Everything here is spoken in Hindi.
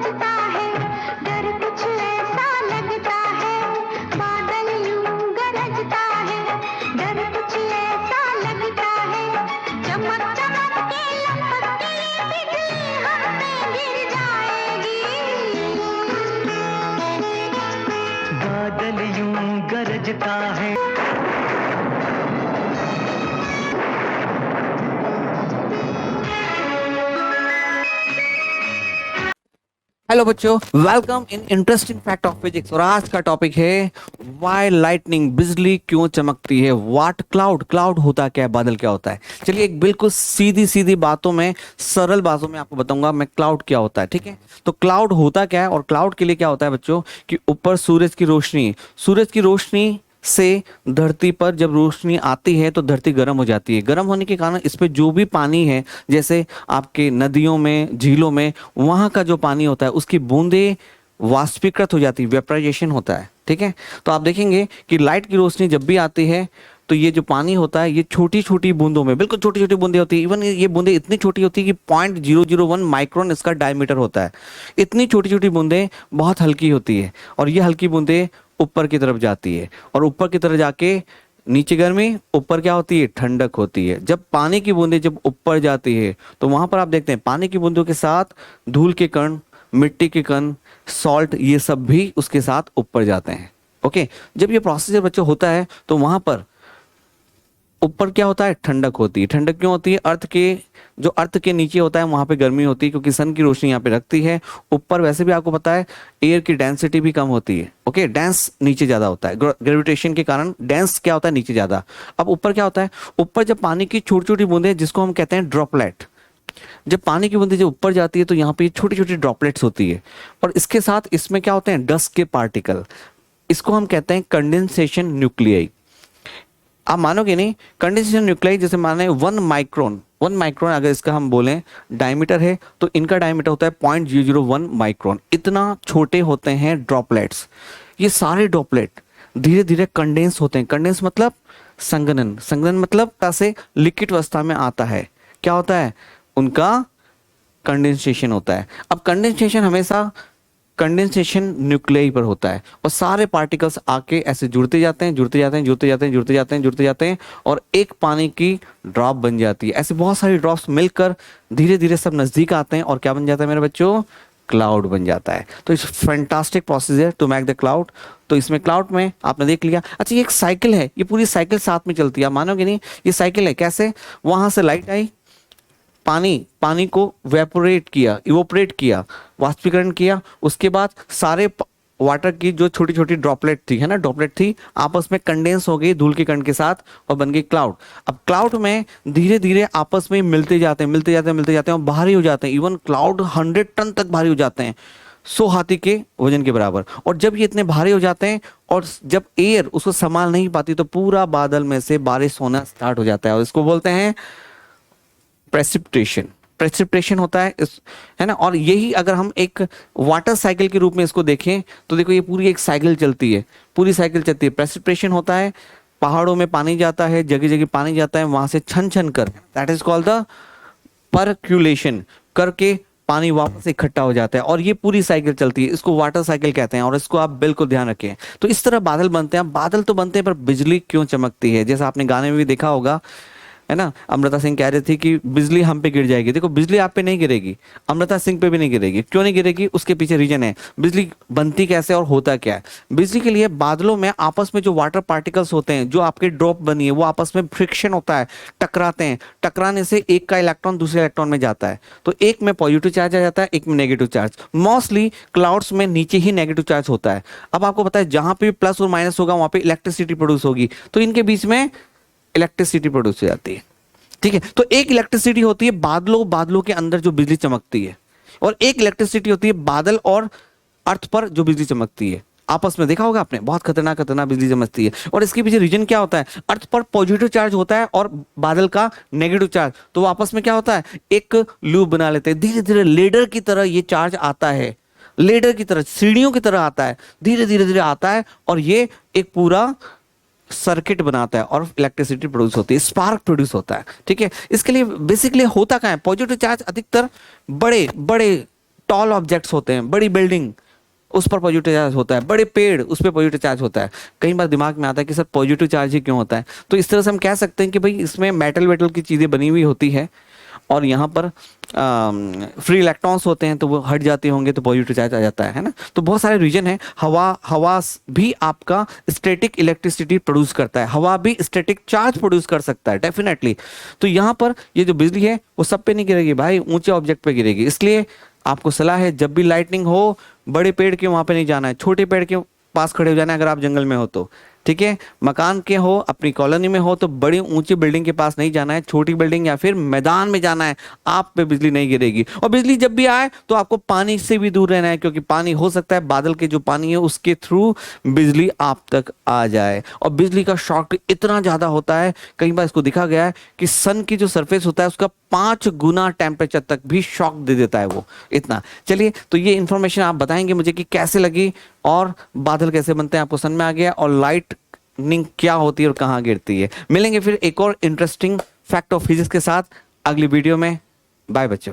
गरजता है, डर कुछ ऐसा लगता है, बादल यूं गरजता है, डर कुछ ऐसा लगता है, चमक चमक के लपकती बिजली हम पे गिर जाएगी। बादल यूं गरजता है। हेलो बच्चों, welcome in interesting fact of physics. और आज का टॉपिक है व्हाई लाइटनिंग, बिजली क्यों चमकती है। व्हाट क्लाउड, क्लाउड होता क्या है, बादल क्या होता है। चलिए एक बिल्कुल सीधी सीधी बातों में, सरल बातों में आपको बताऊंगा मैं क्लाउड क्या होता है। ठीक है, तो क्लाउड होता क्या है और क्लाउड के लिए क्या होता है बच्चों, कि ऊपर सूरज की रोशनी से धरती पर जब रोशनी आती है तो धरती गर्म हो जाती है। गर्म होने के कारण इस पे जो भी पानी है, जैसे आपके नदियों में, झीलों में, वहाँ का जो पानी होता है उसकी बूंदें वाष्पीकृत हो जाती है, वेपराइजेशन होता है। ठीक है, तो आप देखेंगे कि लाइट की रोशनी जब भी आती है तो ये जो पानी होता है ये छोटी छोटी बूंदों में, बिल्कुल छोटी छोटी बूंदें होती है। इवन ये बूंदें इतनी छोटी होती है कि 0.001 माइक्रोन इसका डायमीटर होता है। इतनी छोटी छोटी बूंदें बहुत हल्की होती है और ये हल्की बूंदें ऊपर की तरफ जाती है और ऊपर की तरफ जाके नीचे गर्मी, ऊपर क्या होती है, ठंडक होती है। जब पानी की बूंदें जब ऊपर जाती है तो वहां पर आप देखते हैं पानी की बूंदों के साथ धूल के कण, मिट्टी के कण, सॉल्ट, ये सब भी उसके साथ ऊपर जाते हैं। ओके, जब ये प्रोसीजर बच्चों होता है तो वहां पर ऊपर क्या होता है, ठंडक होती है। ठंडक क्यों होती है, अर्थ के नीचे होता है वहां पे गर्मी होती है क्योंकि सन की रोशनी यहाँ पे रखती है। ऊपर वैसे भी आपको पता है एयर की डेंसिटी भी कम होती है। ओके, डेंस नीचे ज्यादा होता है, ग्रेविटेशन के कारण डेंस क्या होता है, नीचे ज्यादा। अब ऊपर क्या होता है, ऊपर जब पानी की छोटी छोटी बूंदें, जिसको हम कहते हैं ड्रॉपलेट, जब पानी की बूंदें जब ऊपर जाती है तो यहाँ पे छोटी छोटी ड्रॉपलेट्स होती है और इसके साथ इसमें क्या होते हैं, डस्ट के पार्टिकल। इसको हम कहते हैं कंडेंसेशन न्यूक्लियाई। आप मानोगे नहीं, कंडेंसेशन न्यूक्लियाई जैसे माने 1 माइक्रोन अगर इसका हम बोलें डायमीटर है तो इनका डायमीटर होता है 0.001 माइक्रोन। इतना छोटे होते हैं ड्रॉपलेट्स। ये सारे ड्रॉपलेट धीरे धीरे कंडेंस होते हैं। कंडेंस मतलब संघनन मतलब से लिक्विड अवस्था में आता है। क्या होता है, उनका कंडेंसेशन होता है। अब कंडेंसेशन हमेशा कंडेंसेशन न्यूक्लियाई पर होता है और सारे पार्टिकल्स आके ऐसे जुड़ते जाते हैं और एक पानी की ड्रॉप बन जाती है। ऐसे बहुत सारी ड्रॉप्स मिलकर धीरे धीरे सब नजदीक आते हैं और क्या बन जाता है मेरे बच्चों, क्लाउड बन जाता है। तो it's fantastic procedure to make the cloud. तो इसमें क्लाउड में आपने देख लिया। अच्छा, ये एक साइकिल है, ये पूरी साइकिल साथ में चलती है। आप मानोगे नहीं, ये साइकिल है। कैसे, वहां से लाइट आई, पानी को इवोपरेट किया, वाष्पीकरण किया, उसके बाद सारे वाटर की जो छोटी छोटी ड्रॉपलेट थी आपस में कंडेंस हो गई धूल के कण के साथ और बन गई क्लाउड। अब क्लाउड में धीरे धीरे आपस में मिलते जाते हैं और भारी हो जाते हैं। इवन क्लाउड 100 टन तक भारी हो जाते हैं, 100 हाथी के वजन के बराबर। और जब ये इतने भारी हो जाते हैं और जब एयर उसको संभाल नहीं पाती तो पूरा बादल में से बारिश होना स्टार्ट हो जाता है और इसको बोलते हैं प्रेसिपिटेशन होता है है ना। और यही अगर हम एक वाटर साइकिल के रूप में इसको देखें तो देखो ये पूरी एक साइकिल चलती है, प्रेसिपिटेशन होता है, पहाड़ों में पानी जाता है, जगह जगह पानी जाता है, वहां से छन छन कर, दैट इज कॉल्ड द परक्यूलेशन करके पानी वापस इकट्ठा हो जाता है और ये पूरी साइकिल चलती है। इसको वाटर साइकिल कहते हैं और इसको आप बिल्कुल ध्यान रखें। तो इस तरह बादल बनते हैं। बादल तो बनते हैं पर बिजली क्यों चमकती है, जैसा आपने गाने में भी देखा होगा, है ना। अमृता सिंह कह रही थी कि बिजली हम पे गिर जाएगी। देखो, बिजली आप पे नहीं गिरेगी, अमृता सिंह पे भी नहीं गिरेगी। क्यों नहीं गिरेगी, उसके पीछे रीजन है। बिजली बनती कैसे और होता क्या है। बिजली के लिए बादलों में आपस में जो वाटर पार्टिकल्स होते हैं, जो आपके ड्रॉप बनी है, वो आपस में फ्रिक्शन होता है, टकराते हैं। टकराने से एक का इलेक्ट्रॉन दूसरे इलेक्ट्रॉन में जाता है तो एक में पॉजिटिव चार्ज आ जाता है, एक में नेगेटिव चार्ज। मोस्टली क्लाउड्स में नीचे ही नेगेटिव चार्ज होता है। अब आपको पता है जहां पे प्लस और माइनस होगा वहां पे इलेक्ट्रिसिटी प्रोड्यूस होगी, तो इनके बीच में इलेक्ट्रिसिटी प्रोड्यूस हो जाती है। ठीक है, तो एक इलेक्ट्रिसिटी होती है बादलों के अंदर जो बिजली चमकती है और एक इलेक्ट्रिसिटी होती है बादल और अर्थ पर जो बिजली चमकती है। आपस में देखा होगा आपने, बहुत खतरनाक बिजली चमकती है। और इसके पीछे रीजन क्या होता है, अर्थ पर पॉजिटिव चार्ज होता है और बादल का नेगेटिव चार्ज। तो आपस में क्या होता है, एक लूप बना लेते हैं। धीरे धीरे लेडर की तरह ये चार्ज आता है, लेडर की तरह, सीढ़ियों की तरह आता है, धीरे धीरे आता है और ये एक पूरा सर्किट बनाता है और इलेक्ट्रिसिटी प्रोड्यूस होती है, स्पार्क प्रोड्यूस होता है। ठीक है, इसके लिए बेसिकली होता क्या है, पॉजिटिव चार्ज अधिकतर बड़े बड़े टॉल ऑब्जेक्ट्स होते हैं, बड़ी बिल्डिंग, उस पर पॉजिटिव चार्ज होता है, बड़े पेड़ उस पर पॉजिटिव चार्ज होता है। कई बार दिमाग में आता है कि सर पॉजिटिव चार्ज ही क्यों होता है, तो इस तरह से हम कह सकते हैं कि भाई इसमें मेटल वेटल की चीज़ें बनी हुई होती है और यहाँ पर फ्री इलेक्ट्रॉन्स होते हैं तो वो हट जाते होंगे तो पॉजिटिव चार्ज आ जाता है ना। तो बहुत सारे रीजन है। हवा भी आपका स्टैटिक इलेक्ट्रिसिटी प्रोड्यूस करता है, हवा भी स्टैटिक चार्ज प्रोड्यूस कर सकता है डेफिनेटली। तो यहाँ पर ये जो बिजली है वो सब पे नहीं गिरेगी भाई, ऊंचे ऑब्जेक्ट पे गिरेगी। इसलिए आपको सलाह है जब भी लाइटनिंग हो, बड़े पेड़ के वहां पे नहीं जाना है, छोटे पेड़ के पास खड़े हो जाना है अगर आप जंगल में हो तो, ठीक है। मकान के हो, अपनी कॉलोनी में हो तो बड़ी ऊंची बिल्डिंग के पास नहीं जाना है, छोटी बिल्डिंग या फिर मैदान में जाना है, आप पे बिजली नहीं गिरेगी। और बिजली जब भी आए तो आपको पानी से भी दूर रहना है, क्योंकि पानी हो सकता है बादल के जो पानी है उसके थ्रू बिजली आप तक आ जाए। और बिजली का शॉक इतना ज्यादा होता है, कई बार इसको देखा गया है कि सन की जो सरफेस होता है उसका 5 गुना टेम्परेचर तक भी शॉक दे देता है वो, इतना। चलिए, तो ये इंफॉर्मेशन आप बताएंगे मुझे कि कैसे लगी और बादल कैसे बनते हैं, आपको समझ में आ गया, और लाइटनिंग क्या होती है और कहाँ गिरती है। मिलेंगे फिर एक और इंटरेस्टिंग फैक्ट ऑफ फिजिक्स के साथ अगली वीडियो में। बाय बच्चों।